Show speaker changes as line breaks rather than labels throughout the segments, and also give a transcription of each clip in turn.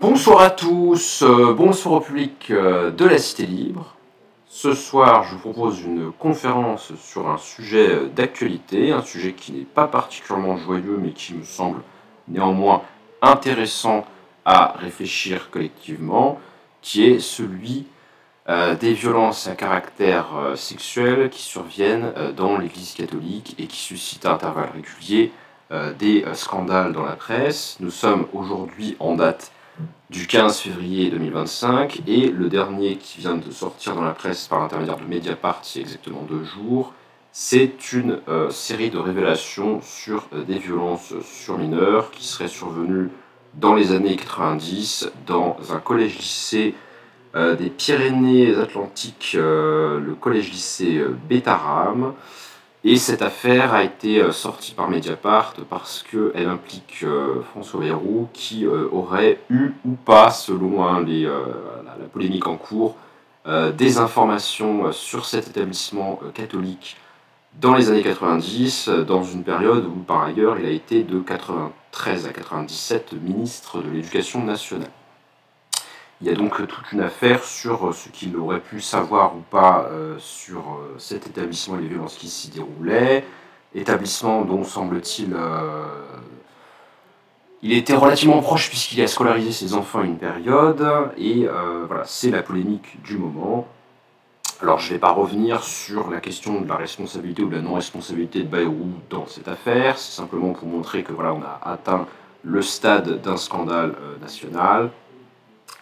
Bonsoir à tous, bonsoir au public de la Cité Libre. Ce soir, je vous propose une conférence sur un sujet d'actualité, un sujet qui n'est pas particulièrement joyeux, mais qui me semble néanmoins intéressant à réfléchir collectivement, qui est celui des violences à caractère sexuel qui surviennent dans l'Église catholique et qui suscitent à intervalles réguliers des scandales dans la presse. Nous sommes aujourd'hui en date du 15 février 2025, et le dernier qui vient de sortir dans la presse par l'intermédiaire de Mediapart il y a exactement 2 jours, c'est une série de révélations sur des violences sur mineurs qui seraient survenues dans les années 90 dans un collège-lycée des Pyrénées-Atlantiques, le collège-lycée Bétarame. Et cette affaire a été sortie par Mediapart parce qu'elle implique François Bayrou qui aurait eu ou pas, selon la polémique en cours, des informations sur cet établissement catholique dans les années 90, dans une période où par ailleurs il a été de 93 à 97 ministre de l'Éducation nationale. Il y a donc toute une affaire sur ce qu'il aurait pu savoir ou pas sur cet établissement et les violences qui s'y déroulaient. Établissement dont, semble-t-il, il était relativement proche puisqu'il a scolarisé ses enfants à une période. Et voilà, c'est la polémique du moment. Alors je ne vais pas revenir sur la question de la responsabilité ou de la non-responsabilité de Bayrou dans cette affaire. C'est simplement pour montrer que voilà, on a atteint le stade d'un scandale national.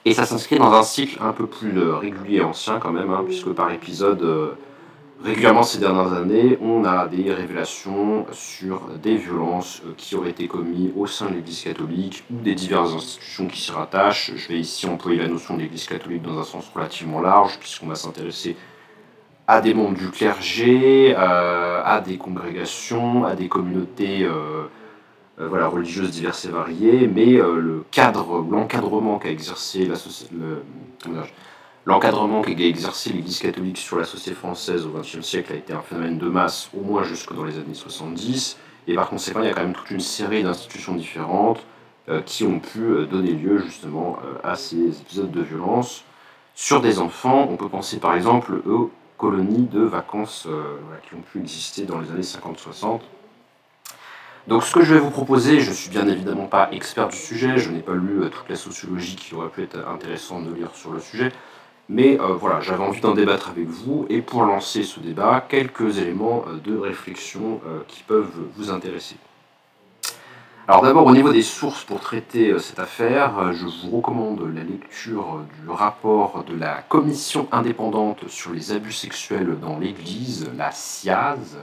Et ça s'inscrit dans un cycle un peu plus régulier et ancien quand même, puisque par épisode, régulièrement ces dernières années, on a des révélations sur des violences qui auraient été commises au sein de l'Église catholique ou des diverses institutions qui s'y rattachent. Je vais ici employer la notion d'Église catholique dans un sens relativement large, puisqu'on va s'intéresser à des membres du clergé, à des congrégations, à des communautés religieuses diverses et variées, mais l'encadrement qu'a exercé l'Église catholique sur la société française au XXe siècle a été un phénomène de masse, au moins jusque dans les années 70, et par conséquent, il y a quand même toute une série d'institutions différentes qui ont pu donner lieu justement à ces épisodes de violence sur des enfants. On peut penser par exemple aux colonies de vacances qui ont pu exister dans les années 50-60. Donc ce que je vais vous proposer, je ne suis bien évidemment pas expert du sujet, je n'ai pas lu toute la sociologie qui aurait pu être intéressante de lire sur le sujet, mais voilà, j'avais envie d'en débattre avec vous, et pour lancer ce débat, quelques éléments de réflexion qui peuvent vous intéresser. Alors d'abord, au niveau des sources pour traiter cette affaire, je vous recommande la lecture du rapport de la Commission indépendante sur les abus sexuels dans l'Église, la CIAZ,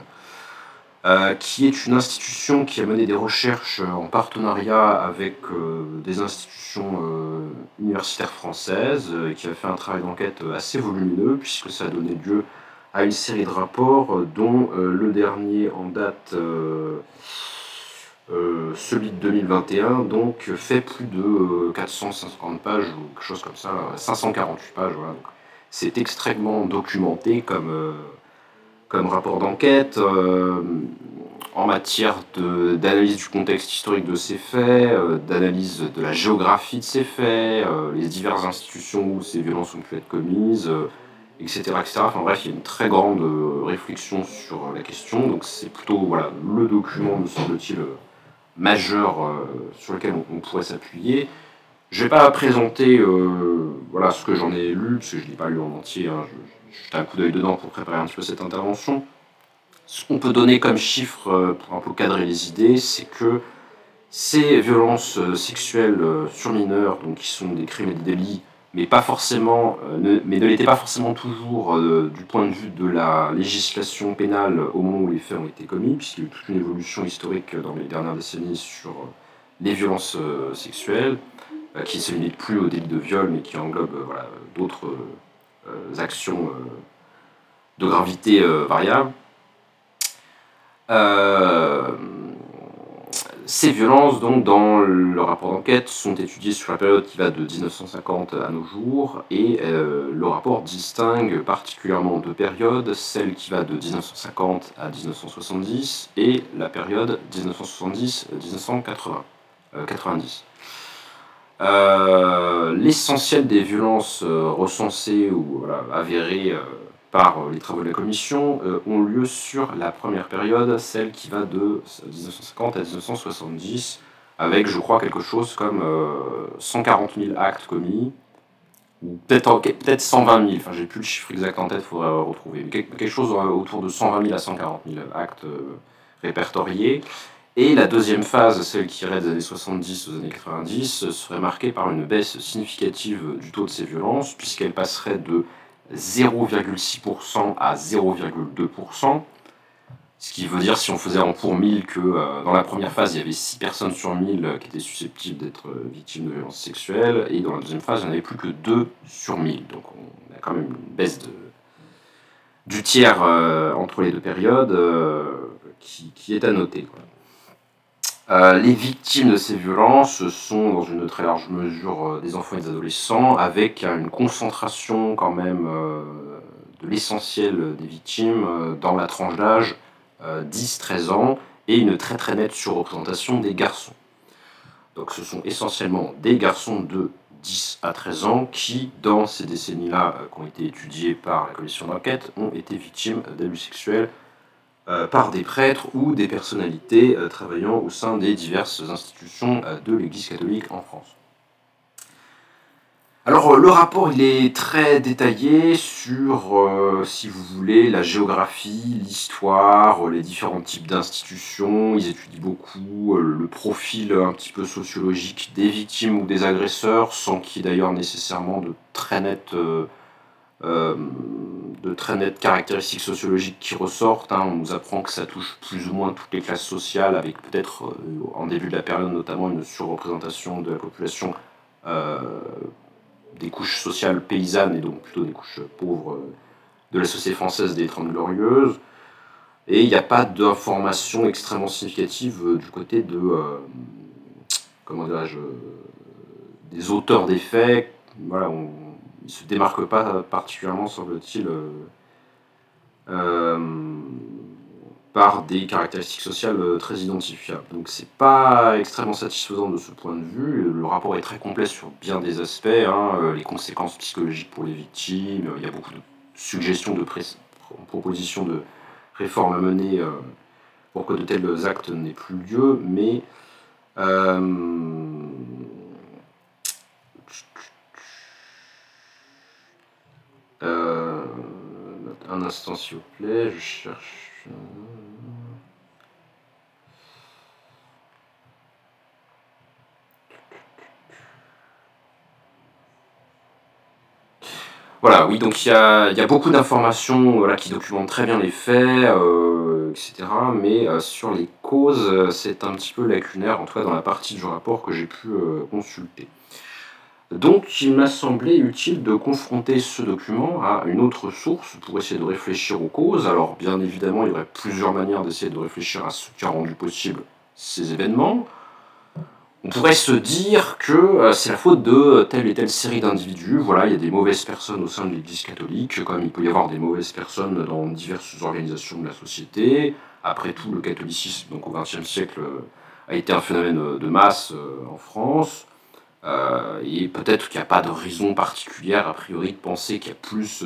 qui est une institution qui a mené des recherches en partenariat avec des institutions universitaires françaises, et qui a fait un travail d'enquête assez volumineux, puisque ça a donné lieu à une série de rapports, dont le dernier en date, celui de 2021, donc fait plus de 450 pages, ou quelque chose comme ça, 548 pages, voilà. C'est extrêmement documenté comme rapport d'enquête, en matière d'analyse du contexte historique de ces faits, d'analyse de la géographie de ces faits, les diverses institutions où ces violences ont pu être commises, etc., etc. Enfin bref, il y a une très grande réflexion sur la question, donc c'est plutôt voilà, le document, me semble-t-il, majeur sur lequel on pourrait s'appuyer. Je ne vais pas présenter voilà, ce que j'en ai lu, parce que je ne l'ai pas lu en entier, je jeté un coup d'œil dedans pour préparer un petit peu cette intervention. Ce qu'on peut donner comme chiffre pour un peu cadrer les idées, c'est que ces violences sexuelles sur mineurs, donc qui sont des crimes et des délits, mais pas forcément, mais ne l'étaient pas forcément toujours du point de vue de la législation pénale au moment où les faits ont été commis, puisqu'il y a eu toute une évolution historique dans les dernières décennies sur les violences sexuelles, qui ne se limite plus au délit de viol, mais qui englobe voilà, d'autres actions de gravité variable. Ces violences, donc, dans le rapport d'enquête, sont étudiées sur la période qui va de 1950 à nos jours, et le rapport distingue particulièrement 2 périodes, celle qui va de 1950 à 1970 et la période 1970-1990. L'essentiel des violences recensées ou avérées par les travaux de la commission ont lieu sur la première période, celle qui va de 1950 à 1970, avec, je crois, quelque chose comme 140 000 actes commis, ou peut-être 120 000, enfin j'ai plus le chiffre exact en tête, il faudrait retrouver, mais quelque chose autour de 120 000 à 140 000 actes répertoriés. Et la deuxième phase, celle qui irait des années 70 aux années 90, serait marquée par une baisse significative du taux de ces violences, puisqu'elle passerait de 0,6% à 0,2%, ce qui veut dire, si on faisait en pour 1000, que dans la première phase, il y avait 6 personnes sur 1000 qui étaient susceptibles d'être victimes de violences sexuelles, et dans la deuxième phase, il n'y en avait plus que 2 sur 1000. Donc on a quand même une baisse du tiers entre les deux périodes qui est à noter, quoi. Les victimes de ces violences sont, dans une très large mesure, des enfants et des adolescents, avec une concentration quand même de l'essentiel des victimes dans la tranche d'âge 10-13 ans, et une très très nette surreprésentation des garçons. Donc ce sont essentiellement des garçons de 10 à 13 ans qui, dans ces décennies-là, qui ont été étudiées par la commission d'enquête, ont été victimes d'abus sexuels par des prêtres ou des personnalités travaillant au sein des diverses institutions de l'Église catholique en France. Alors le rapport il est très détaillé sur, si vous voulez, la géographie, l'histoire, les différents types d'institutions. Ils étudient beaucoup le profil un petit peu sociologique des victimes ou des agresseurs, sans qu'il y ait d'ailleurs nécessairement de très nettes caractéristiques sociologiques qui ressortent. On nous apprend que ça touche plus ou moins toutes les classes sociales, avec peut-être en début de la période notamment une surreprésentation de la population des couches sociales paysannes, et donc plutôt des couches pauvres de la société française des Trente Glorieuses. Et il n'y a pas d'information extrêmement significative du côté de comment dirais-je, des auteurs des faits. Voilà, ils ne se démarquent pas particulièrement, semble-t-il, par des caractéristiques sociales très identifiables. Donc c'est pas extrêmement satisfaisant de ce point de vue. Le rapport est très complet sur bien des aspects, les conséquences psychologiques pour les victimes, il y a beaucoup de suggestions, de propositions de réformes à mener pour que de tels actes n'aient plus lieu, mais un instant s'il vous plaît, je cherche. Voilà, oui, donc il y a beaucoup d'informations qui documentent très bien les faits, etc. Mais sur les causes, c'est un petit peu lacunaire, en tout cas dans la partie du rapport que j'ai pu consulter. Donc il m'a semblé utile de confronter ce document à une autre source pour essayer de réfléchir aux causes. Alors bien évidemment, il y aurait plusieurs manières d'essayer de réfléchir à ce qui a rendu possible ces événements. On pourrait se dire que c'est la faute de telle et telle série d'individus. Voilà, il y a des mauvaises personnes au sein de l'Église catholique, comme il peut y avoir des mauvaises personnes dans diverses organisations de la société. Après tout, le catholicisme, donc au XXe siècle, a été un phénomène de masse en France. Et peut-être qu'il n'y a pas de raison particulière, a priori, de penser qu'il y a plus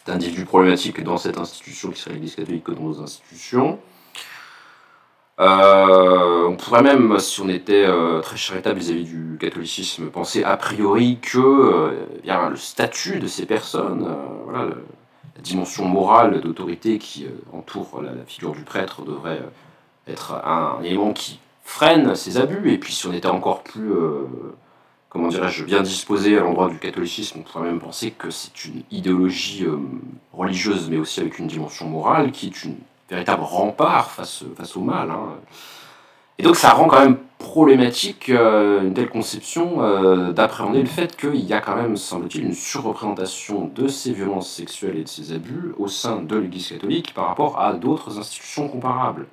d'individus problématiques dans cette institution qui serait l'Église catholique que dans nos institutions. On pourrait même, si on était très charitable vis-à-vis du catholicisme, penser a priori que le statut de ces personnes, la dimension morale d'autorité qui entoure la figure du prêtre devrait être un élément qui freine ces abus. Et puis si on était encore plus, comment dirais-je, bien disposé à l'endroit du catholicisme, on pourrait même penser que c'est une idéologie religieuse, mais aussi avec une dimension morale, qui est une véritable rempart face au mal. Et donc ça rend quand même problématique une telle conception d'appréhender le fait qu'il y a quand même, semble-t-il, une surreprésentation de ces violences sexuelles et de ces abus au sein de l'Église catholique par rapport à d'autres institutions comparables.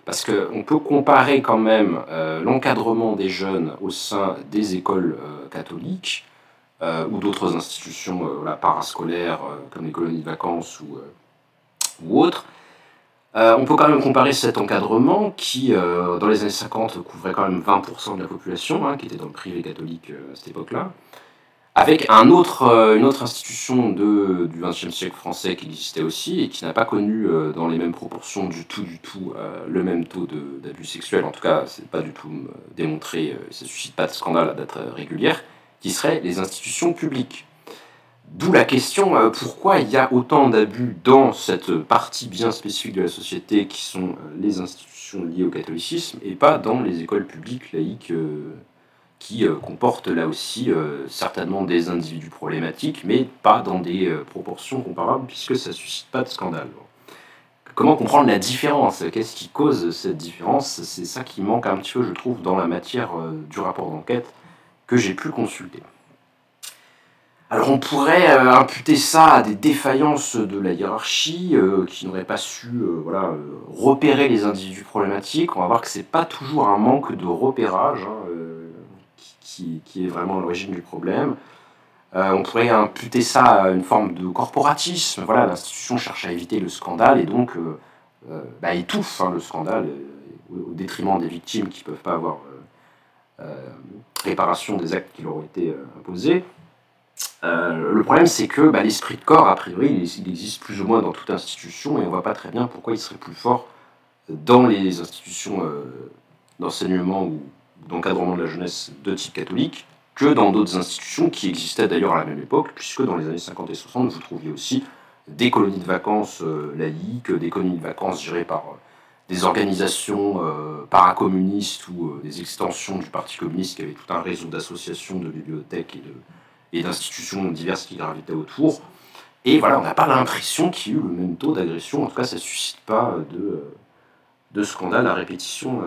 Parce qu'on peut comparer quand même l'encadrement des jeunes au sein des écoles catholiques ou d'autres institutions parascolaires comme les colonies de vacances ou autres, On peut quand même comparer cet encadrement qui, dans les années 50, couvrait quand même 20% de la population, hein, qui était dans le privé catholique à cette époque-là, avec une autre institution du XXe siècle français qui existait aussi et qui n'a pas connu dans les mêmes proportions du tout le même taux d'abus sexuels. En tout cas, c'est pas du tout démontré, ça suscite pas de scandale à date régulière, qui seraient les institutions publiques. D'où la question pourquoi il y a autant d'abus dans cette partie bien spécifique de la société qui sont les institutions liées au catholicisme et pas dans les écoles publiques laïques qui comportent là aussi certainement des individus problématiques, mais pas dans des proportions comparables puisque ça ne suscite pas de scandale. Comment comprendre la différence? Qu'est-ce qui cause cette différence? C'est ça qui manque un petit peu, je trouve, dans la matière du rapport d'enquête que j'ai pu consulter. Alors on pourrait imputer ça à des défaillances de la hiérarchie qui n'auraient pas su repérer les individus problématiques. On va voir que c'est pas toujours un manque de repérage qui est vraiment l'origine du problème. On pourrait imputer ça à une forme de corporatisme. Voilà, l'institution cherche à éviter le scandale et donc étouffe le scandale au détriment des victimes qui ne peuvent pas avoir réparation des actes qui leur ont été imposés. Le problème, c'est que l'esprit de corps, a priori, il existe plus ou moins dans toute institution, et on ne voit pas très bien pourquoi il serait plus fort dans les institutions d'enseignement ou d'encadrement de la jeunesse de type catholique que dans d'autres institutions qui existaient d'ailleurs à la même époque, puisque dans les années 50 et 60, vous trouviez aussi des colonies de vacances laïques, des colonies de vacances gérées par des organisations paracommunistes ou des extensions du Parti communiste qui avaient tout un réseau d'associations, de bibliothèques et d'institutions diverses qui gravitaient autour. Et voilà, on n'a pas l'impression qu'il y ait eu le même taux d'agression. En tout cas, ça ne suscite pas de scandale à répétition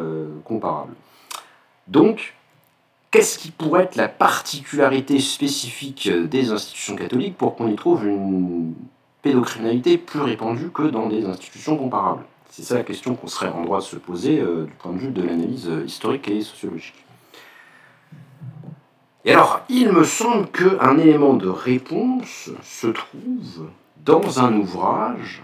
comparable. Donc, qu'est-ce qui pourrait être la particularité spécifique des institutions catholiques pour qu'on y trouve une pédocriminalité plus répandue que dans des institutions comparables? C'est ça la question qu'on serait en droit de se poser du point de vue de l'analyse historique et sociologique. Et alors, il me semble qu'un élément de réponse se trouve dans un ouvrage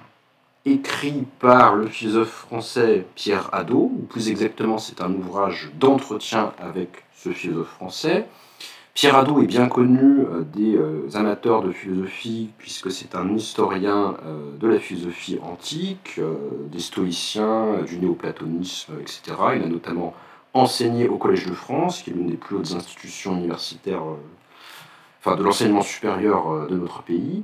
écrit par le philosophe français Pierre Hadot, ou plus exactement c'est un ouvrage d'entretien avec ce philosophe français. Pierre Hadot est bien connu des amateurs de philosophie, puisque c'est un historien de la philosophie antique, des stoïciens, du néoplatonisme, etc. Il a notamment enseigné au Collège de France, qui est l'une des plus hautes institutions universitaires, de l'enseignement supérieur de notre pays.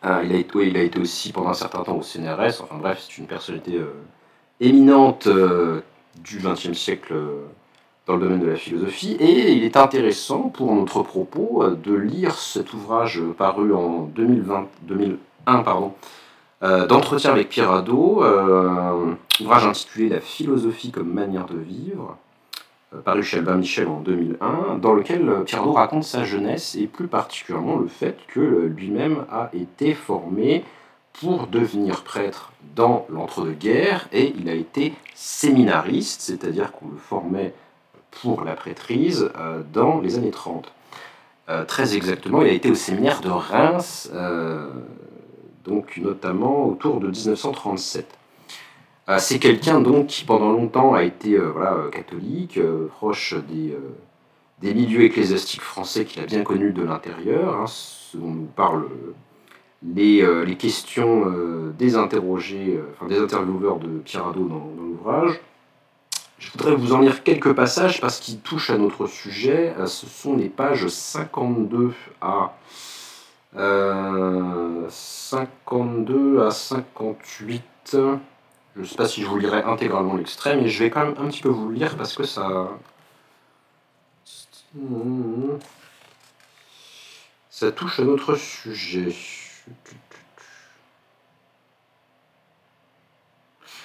Il a été aussi pendant un certain temps au CNRS, enfin bref, c'est une personnalité éminente du XXe siècle dans le domaine de la philosophie, et il est intéressant pour notre propos de lire cet ouvrage paru en 2001, d'entretien avec Pierre Hadot, ouvrage intitulé « La philosophie comme manière de vivre », paru chez Albin Michel en 2001, dans lequel Pierre Hadot raconte sa jeunesse et plus particulièrement le fait que lui-même a été formé pour devenir prêtre dans l'entre-deux-guerres, et il a été séminariste, c'est-à-dire qu'on le formait pour la prêtrise dans les années 30. Très exactement, il a été au séminaire de Reims, donc notamment autour de 1937. C'est quelqu'un donc qui pendant longtemps a été catholique, proche des milieux ecclésiastiques français qu'il a bien connus de l'intérieur, ce dont nous parlent les questions des interrogés, des intervieweurs de Pierre Hadot dans l'ouvrage. Je voudrais vous en lire quelques passages parce qu'ils touchent à notre sujet. Ce sont les pages 52 à 58. Je ne sais pas si je vous lirai intégralement l'extrait, mais je vais quand même un petit peu vous le lire parce que ça touche à notre sujet.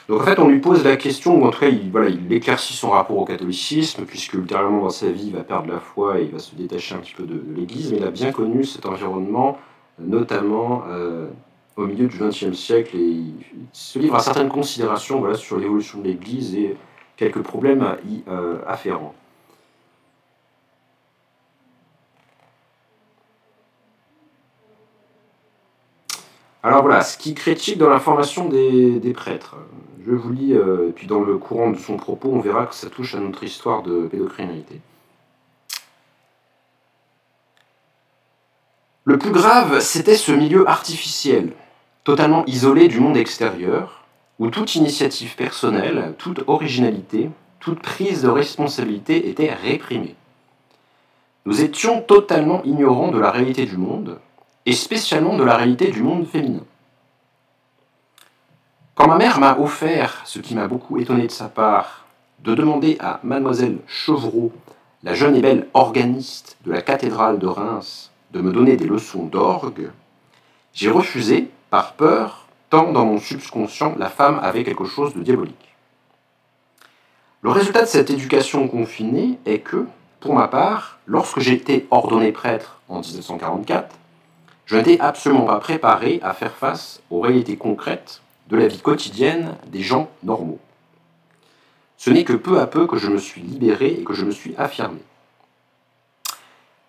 Donc en fait, on lui pose la question, ou en tout cas, il éclaircit son rapport au catholicisme, puisque ultérieurement dans sa vie, il va perdre la foi et il va se détacher un petit peu de l'Église, mais il a bien connu cet environnement, notamment au milieu du XXe siècle, et il se livre à certaines considérations sur l'évolution de l'Église et quelques problèmes y afférents. Alors voilà, ce qui critique dans la formation des prêtres. Je vous lis, et puis dans le courant de son propos, on verra que ça touche à notre histoire de pédocriminalité. Le plus grave, c'était ce milieu artificiel, totalement isolé du monde extérieur, où toute initiative personnelle, toute originalité, toute prise de responsabilité était réprimée. Nous étions totalement ignorants de la réalité du monde, et spécialement de la réalité du monde féminin. Quand ma mère m'a offert, ce qui m'a beaucoup étonné de sa part, de demander à mademoiselle Chevreau, la jeune et belle organiste de la cathédrale de Reims, de me donner des leçons d'orgue, j'ai refusé, par peur, tant dans mon subconscient, la femme avait quelque chose de diabolique. Le résultat de cette éducation confinée est que, pour ma part, lorsque j'ai été ordonné prêtre en 1944, je n'étais absolument pas préparé à faire face aux réalités concrètes de la vie quotidienne des gens normaux. Ce n'est que peu à peu que je me suis libéré et que je me suis affirmé.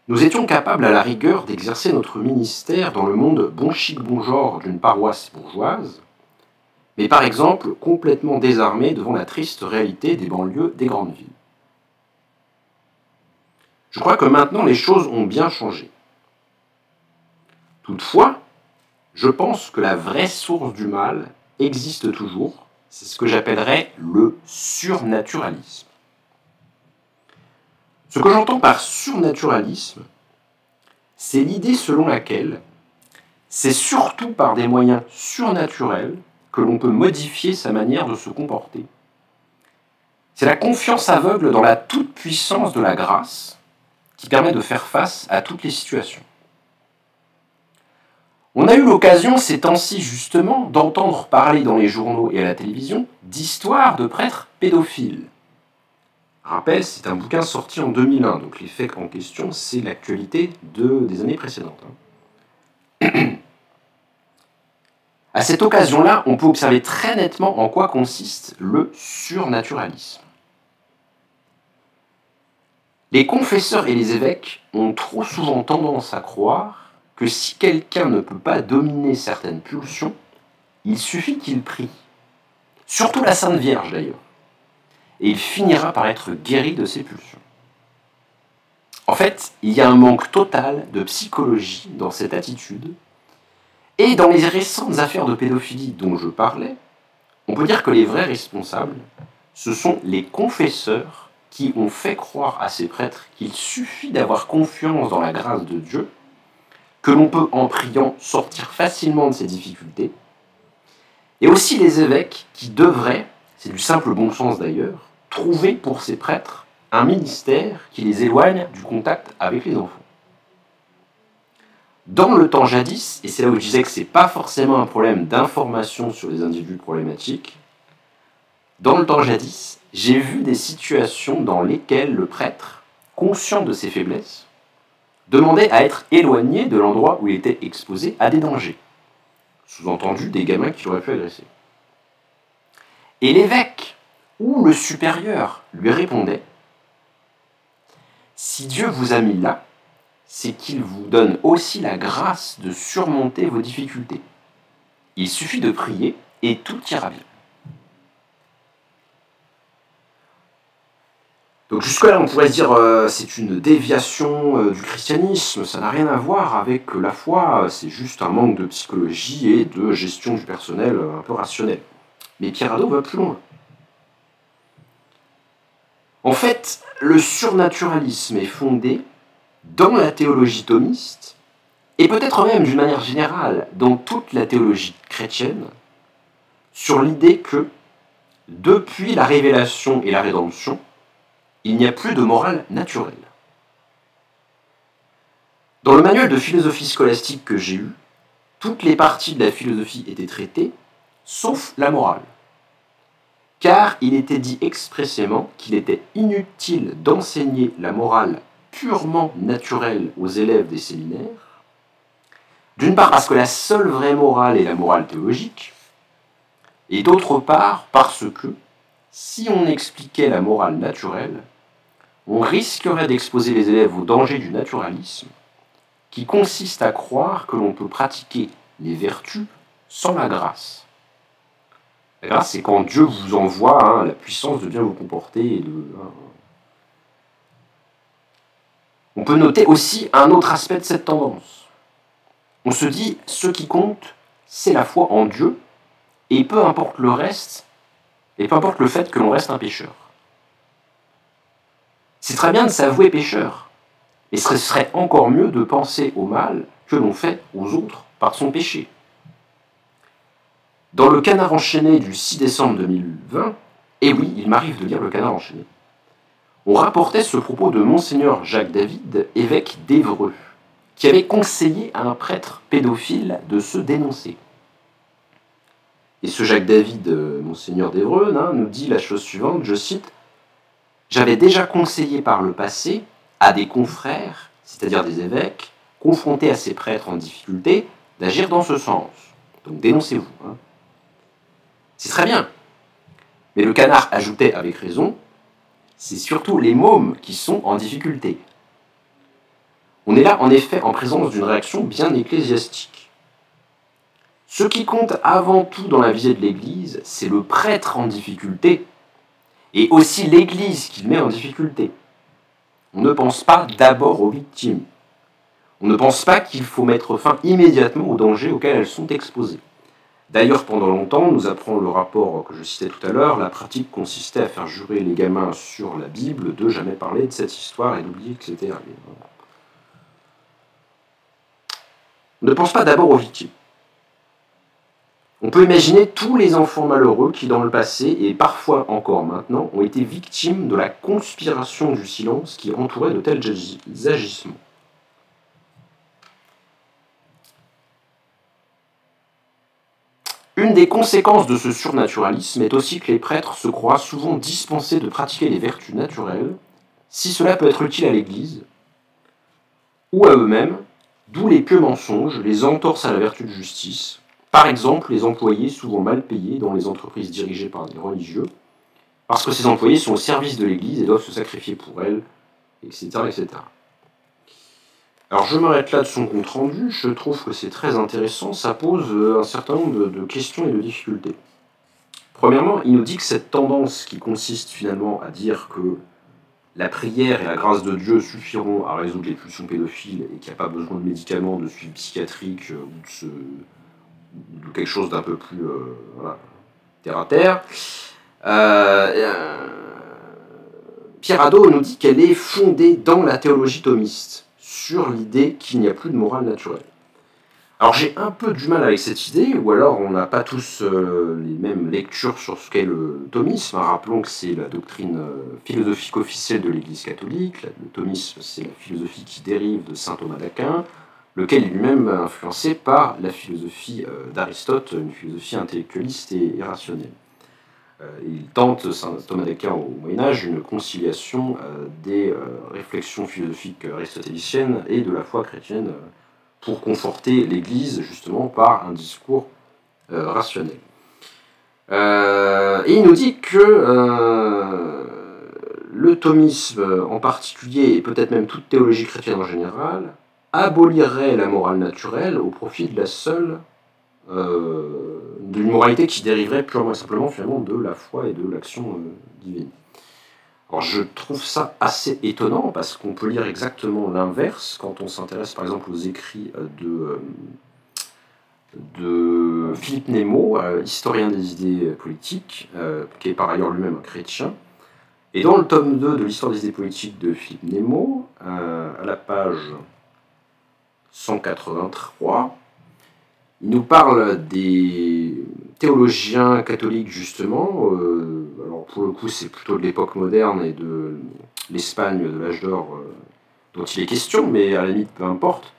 Nous étions capables à la rigueur d'exercer notre ministère dans le monde bon chic bon genre d'une paroisse bourgeoise, mais par exemple complètement désarmés devant la triste réalité des banlieues des grandes villes. Je crois que maintenant les choses ont bien changé. Toutefois, je pense que la vraie source du mal existe toujours, c'est ce que j'appellerais le surnaturalisme. Ce que j'entends par surnaturalisme, c'est l'idée selon laquelle c'est surtout par des moyens surnaturels que l'on peut modifier sa manière de se comporter. C'est la confiance aveugle dans la toute-puissance de la grâce qui permet de faire face à toutes les situations. On a eu l'occasion ces temps-ci justement d'entendre parler dans les journaux et à la télévision d'histoires de prêtres pédophiles. Rappel, c'est un bouquin sorti en 2001, donc les faits en question, c'est l'actualité des années précédentes. À cette occasion-là, on peut observer très nettement en quoi consiste le surnaturalisme. Les confesseurs et les évêques ont trop souvent tendance à croire que si quelqu'un ne peut pas dominer certaines pulsions, il suffit qu'il prie. Surtout la Sainte Vierge d'ailleurs. Et il finira par être guéri de ses pulsions. En fait, il y a un manque total de psychologie dans cette attitude. Et dans les récentes affaires de pédophilie dont je parlais, on peut dire que les vrais responsables, ce sont les confesseurs qui ont fait croire à ces prêtres qu'il suffit d'avoir confiance dans la grâce de Dieu, que l'on peut en priant sortir facilement de ses difficultés, et aussi les évêques qui devraient, c'est du simple bon sens d'ailleurs, trouver pour ces prêtres un ministère qui les éloigne du contact avec les enfants. Dans le temps jadis, et c'est là où je disais que ce n'est pas forcément un problème d'information sur les individus problématiques, dans le temps jadis, j'ai vu des situations dans lesquelles le prêtre, conscient de ses faiblesses, demandait à être éloigné de l'endroit où il était exposé à des dangers. Sous-entendu, des gamins qui l'auraient pu agresser. Et l'évêque ou le supérieur lui répondait « Si Dieu vous a mis là, c'est qu'il vous donne aussi la grâce de surmonter vos difficultés. Il suffit de prier et tout ira bien. » Donc jusque-là, on pourrait se dire c'est une déviation du christianisme, ça n'a rien à voir avec la foi, c'est juste un manque de psychologie et de gestion du personnel un peu rationnel. Mais Pierre Hadot va plus loin. En fait, le surnaturalisme est fondé dans la théologie thomiste, et peut-être même d'une manière générale dans toute la théologie chrétienne, sur l'idée que, depuis la révélation et la rédemption, il n'y a plus de morale naturelle. Dans le manuel de philosophie scolastique que j'ai eu, toutes les parties de la philosophie étaient traitées, sauf la morale. Car il était dit expressément qu'il était inutile d'enseigner la morale purement naturelle aux élèves des séminaires, d'une part parce que la seule vraie morale est la morale théologique, et d'autre part parce que, si on expliquait la morale naturelle, on risquerait d'exposer les élèves au danger du naturalisme, qui consiste à croire que l'on peut pratiquer les vertus sans la grâce. La grâce, c'est quand Dieu vous envoie la puissance de bien vous comporter. On peut noter aussi un autre aspect de cette tendance. On se dit, ce qui compte, c'est la foi en Dieu, et peu importe le reste, et peu importe le fait que l'on reste un pécheur. C'est très bien de s'avouer pécheur, et ce serait encore mieux de penser au mal que l'on fait aux autres par son péché. Dans le Canard enchaîné du 6 décembre 2020, et oui, il m'arrive de lire le Canard enchaîné, on rapportait ce propos de Monseigneur Jacques David, évêque d'Évreux, qui avait conseillé à un prêtre pédophile de se dénoncer. Et ce Jacques David, Monseigneur d'Évreux, nous dit la chose suivante, je cite, « J'avais déjà conseillé par le passé à des confrères, c'est-à-dire des évêques, confrontés à ces prêtres en difficulté, d'agir dans ce sens. Donc dénoncez-vous. » C'est très bien. Mais le Canard ajoutait avec raison, c'est surtout les mômes qui sont en difficulté. On est là, en effet, en présence d'une réaction bien ecclésiastique. Ce qui compte avant tout dans la visée de l'Église, c'est le prêtre en difficulté, et aussi l'Église qu'il met en difficulté. On ne pense pas d'abord aux victimes. On ne pense pas qu'il faut mettre fin immédiatement aux dangers auxquels elles sont exposées. D'ailleurs, pendant longtemps, nous apprend le rapport que je citais tout à l'heure, la pratique consistait à faire jurer les gamins sur la Bible de jamais parler de cette histoire et d'oublier que c'était arrivé. On ne pense pas d'abord aux victimes. On peut imaginer tous les enfants malheureux qui, dans le passé, et parfois encore maintenant, ont été victimes de la conspiration du silence qui entourait de tels agissements. Une des conséquences de ce surnaturalisme est aussi que les prêtres se croient souvent dispensés de pratiquer les vertus naturelles, si cela peut être utile à l'Église, ou à eux-mêmes, d'où les pieux mensonges, les entorses à la vertu de justice, par exemple les employés souvent mal payés dans les entreprises dirigées par des religieux, parce que ces employés sont au service de l'Église et doivent se sacrifier pour elle, etc., etc. Alors je m'arrête là de son compte rendu, je trouve que c'est très intéressant, ça pose un certain nombre de questions et de difficultés. Premièrement, il nous dit que cette tendance qui consiste finalement à dire que la prière et la grâce de Dieu suffiront à résoudre les pulsions pédophiles et qu'il n'y a pas besoin de médicaments, de suivi psychiatrique ou de quelque chose d'un peu plus terre à terre. Pierre Hadot nous dit qu'elle est fondée dans la théologie thomiste, sur l'idée qu'il n'y a plus de morale naturelle. Alors j'ai un peu du mal avec cette idée, ou alors on n'a pas tous les mêmes lectures sur ce qu'est le thomisme. Rappelons que c'est la doctrine philosophique officielle de l'Église catholique. Le thomisme, c'est la philosophie qui dérive de saint Thomas d'Aquin, lequel est lui-même influencé par la philosophie d'Aristote, une philosophie intellectualiste et rationnelle. Il tente, saint Thomas d'Aquin au Moyen-Âge, une conciliation des réflexions philosophiques aristotéliciennes et de la foi chrétienne pour conforter l'Église, justement, par un discours rationnel. Et il nous dit que le thomisme en particulier, et peut-être même toute théologie chrétienne en général, abolirait la morale naturelle au profit de la seule d'une moralité qui dériverait purement et simplement finalement de la foi et de l'action divine. Alors je trouve ça assez étonnant parce qu'on peut lire exactement l'inverse quand on s'intéresse par exemple aux écrits de Philippe Nemo, historien des idées politiques, qui est par ailleurs lui-même un chrétien. Et dans le tome 2 de l'histoire des idées politiques de Philippe Nemo, à la page 183, il nous parle des théologiens catholiques, justement. Alors, pour le coup, c'est plutôt de l'époque moderne et de l'Espagne de l'âge d'or dont il est question, mais à la limite, peu importe.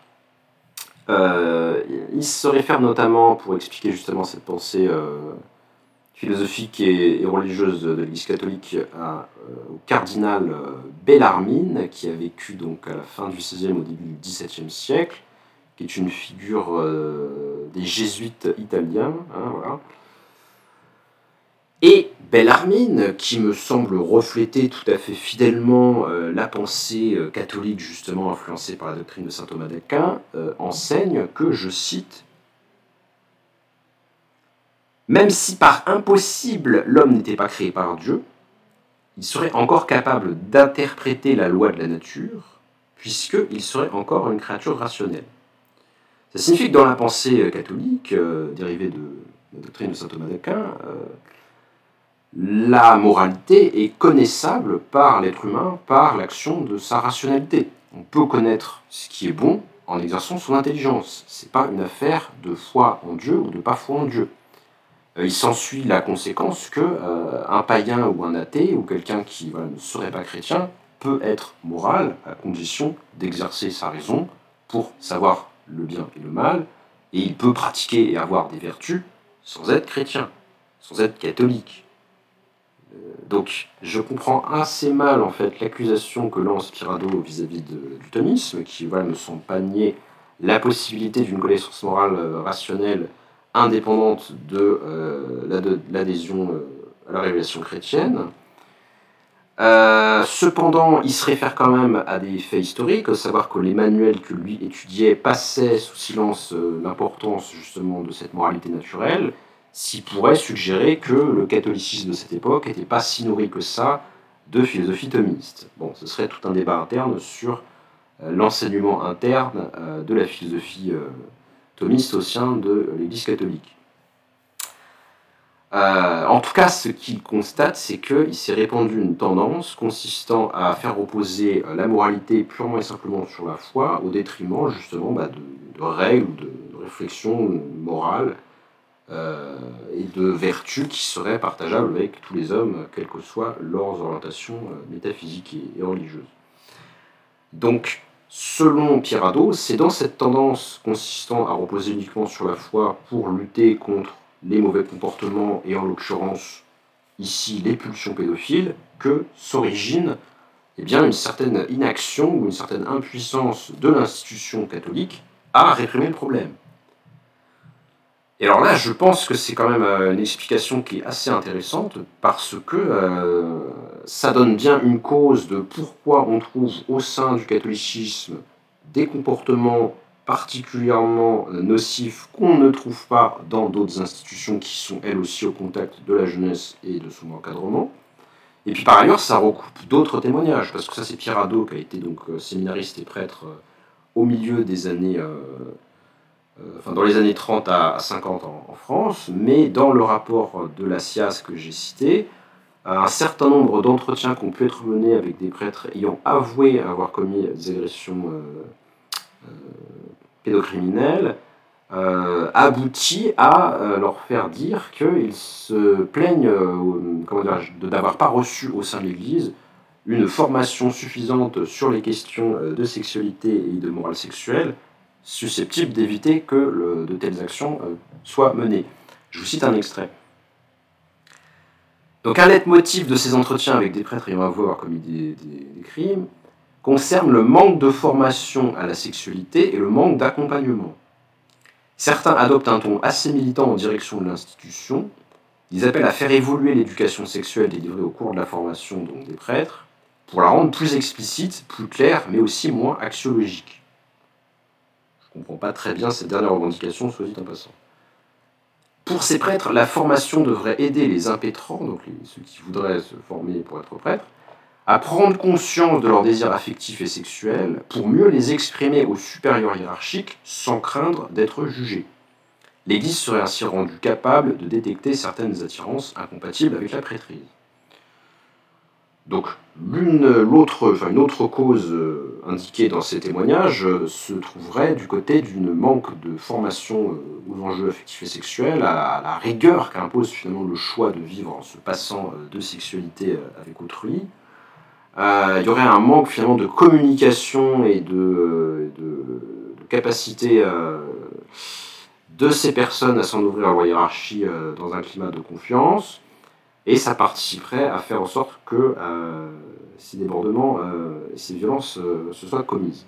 Il se réfère notamment, pour expliquer justement cette pensée philosophique et religieuse de l'Église catholique, au cardinal Bellarmine, qui a vécu donc à la fin du XVIe, au début du XVIIe siècle, qui est une figure des jésuites italiens, voilà. Et Bellarmine, qui me semble refléter tout à fait fidèlement la pensée catholique justement influencée par la doctrine de saint Thomas d'Aquin, enseigne que, je cite, Même si par impossible l'homme n'était pas créé par Dieu, il serait encore capable d'interpréter la loi de la nature, puisqu'il serait encore une créature rationnelle. Ça signifie que dans la pensée catholique, dérivée de la doctrine de saint Thomas d'Aquin, la moralité est connaissable par l'être humain, par l'action de sa rationalité. On peut connaître ce qui est bon en exerçant son intelligence. Ce n'est pas une affaire de foi en Dieu ou de pas foi en Dieu. Il s'ensuit la conséquence que un païen ou un athée ou quelqu'un qui ne serait pas chrétien peut être moral à condition d'exercer sa raison pour savoir le bien et le mal, et il peut pratiquer et avoir des vertus sans être chrétien, sans être catholique. Donc je comprends assez mal en fait l'accusation que lance Pyrrhado vis-à-vis du thomisme, qui ne semble pas nier la possibilité d'une connaissance morale rationnelle indépendante de l'adhésion à la révélation chrétienne. Cependant, il se réfère quand même à des faits historiques, à savoir que les manuels que lui étudiait passaient sous silence l'importance justement de cette moralité naturelle, s'il pourrait suggérer que le catholicisme de cette époque n'était pas si nourri que ça de philosophie thomiste. Bon, ce serait tout un débat interne sur l'enseignement interne de la philosophie thomiste au sein de l'Église catholique. En tout cas, ce qu'il constate, c'est qu'il s'est répandu une tendance consistant à faire reposer la moralité purement et simplement sur la foi, au détriment justement de règles ou de réflexions morales et de vertus qui seraient partageables avec tous les hommes, quelles que soient leurs orientations métaphysiques et religieuses. Donc, selon Pyrrhado, c'est dans cette tendance consistant à reposer uniquement sur la foi pour lutter contre les mauvais comportements, et en l'occurrence, ici, les pulsions pédophiles, que s'origine une certaine inaction ou une certaine impuissance de l'institution catholique à réprimer le problème. Et alors là, je pense que c'est quand même une explication qui est assez intéressante, parce que ça donne bien une cause de pourquoi on trouve au sein du catholicisme des comportements particulièrement nocifs qu'on ne trouve pas dans d'autres institutions qui sont elles aussi au contact de la jeunesse et de son encadrement. Et puis par ailleurs, ça recoupe d'autres témoignages, parce que ça c'est Pyrrhado qui a été donc séminariste et prêtre au milieu des années, dans les années 30 à 50 en France, mais dans le rapport de la SIAS que j'ai cité, un certain nombre d'entretiens qui ont pu être menés avec des prêtres ayant avoué avoir commis des agressions pédocriminels aboutit à leur faire dire qu'ils se plaignent d'avoir pas reçu au sein de l'Église une formation suffisante sur les questions de sexualité et de morale sexuelle susceptible d'éviter que de telles actions soient menées. Je vous cite un extrait. Donc un leitmotiv de ces entretiens avec des prêtres ayant avoué avoir commis des crimes concerne le manque de formation à la sexualité et le manque d'accompagnement. Certains adoptent un ton assez militant en direction de l'institution. Ils appellent à faire évoluer l'éducation sexuelle délivrée au cours de la formation donc des prêtres pour la rendre plus explicite, plus claire, mais aussi moins axiologique. Je ne comprends pas très bien cette dernière revendication, soit dit en passant. Pour ces prêtres, la formation devrait aider les impétrants, donc ceux qui voudraient se former pour être prêtres, à prendre conscience de leurs désirs affectifs et sexuels pour mieux les exprimer aux supérieurs hiérarchiques sans craindre d'être jugés. L'Église serait ainsi rendue capable de détecter certaines attirances incompatibles avec la prêtrise. Donc, une autre cause indiquée dans ces témoignages se trouverait du côté d'une manque de formation aux enjeux affectifs et sexuels, à la rigueur qu'impose finalement le choix de vivre en se passant de sexualité avec autrui. Il y aurait un manque finalement de communication et de capacité de ces personnes à s'en ouvrir à la hiérarchie dans un climat de confiance, et ça participerait à faire en sorte que ces débordements, ces violences se soient commises.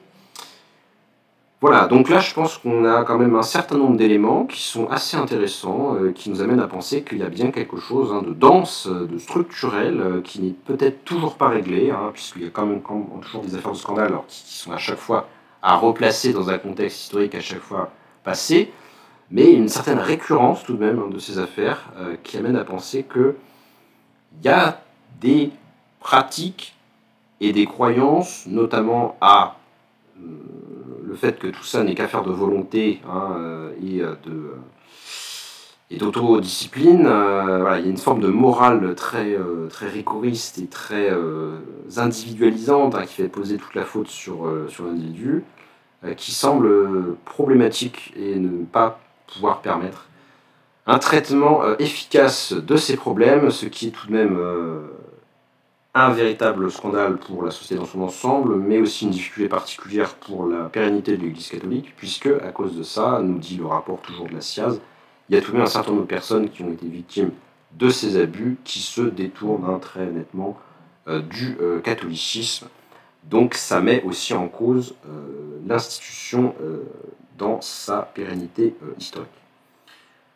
Voilà, donc là je pense qu'on a quand même un certain nombre d'éléments qui sont assez intéressants, qui nous amènent à penser qu'il y a bien quelque chose de dense, de structurel, qui n'est peut-être toujours pas réglé, puisqu'il y a quand même toujours des affaires de scandale qui sont à chaque fois à replacer dans un contexte historique à chaque fois passé, mais une certaine récurrence tout de même de ces affaires qui amène à penser qu'il y a des pratiques et des croyances, notamment à le fait que tout ça n'est qu'affaire de volonté et d'autodiscipline. Voilà, il y a une forme de morale très rigoriste et très individualisante qui fait poser toute la faute sur l'individu, qui semble problématique et ne pas pouvoir permettre un traitement efficace de ces problèmes, ce qui est tout de même un véritable scandale pour la société dans son ensemble, mais aussi une difficulté particulière pour la pérennité de l'Église catholique, puisque, à cause de ça, nous dit le rapport toujours de la SIAZ, il y a tout de même un certain nombre de personnes qui ont été victimes de ces abus, qui se détournent très nettement du catholicisme. Donc ça met aussi en cause l'institution dans sa pérennité historique.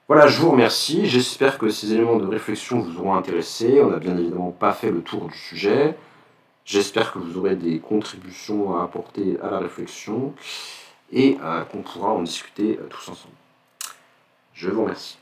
Voilà, je vous remercie. J'espère que ces éléments de réflexion vous auront intéressé. On n'a bien évidemment pas fait le tour du sujet. J'espère que vous aurez des contributions à apporter à la réflexion et qu'on pourra en discuter tous ensemble. Je vous remercie.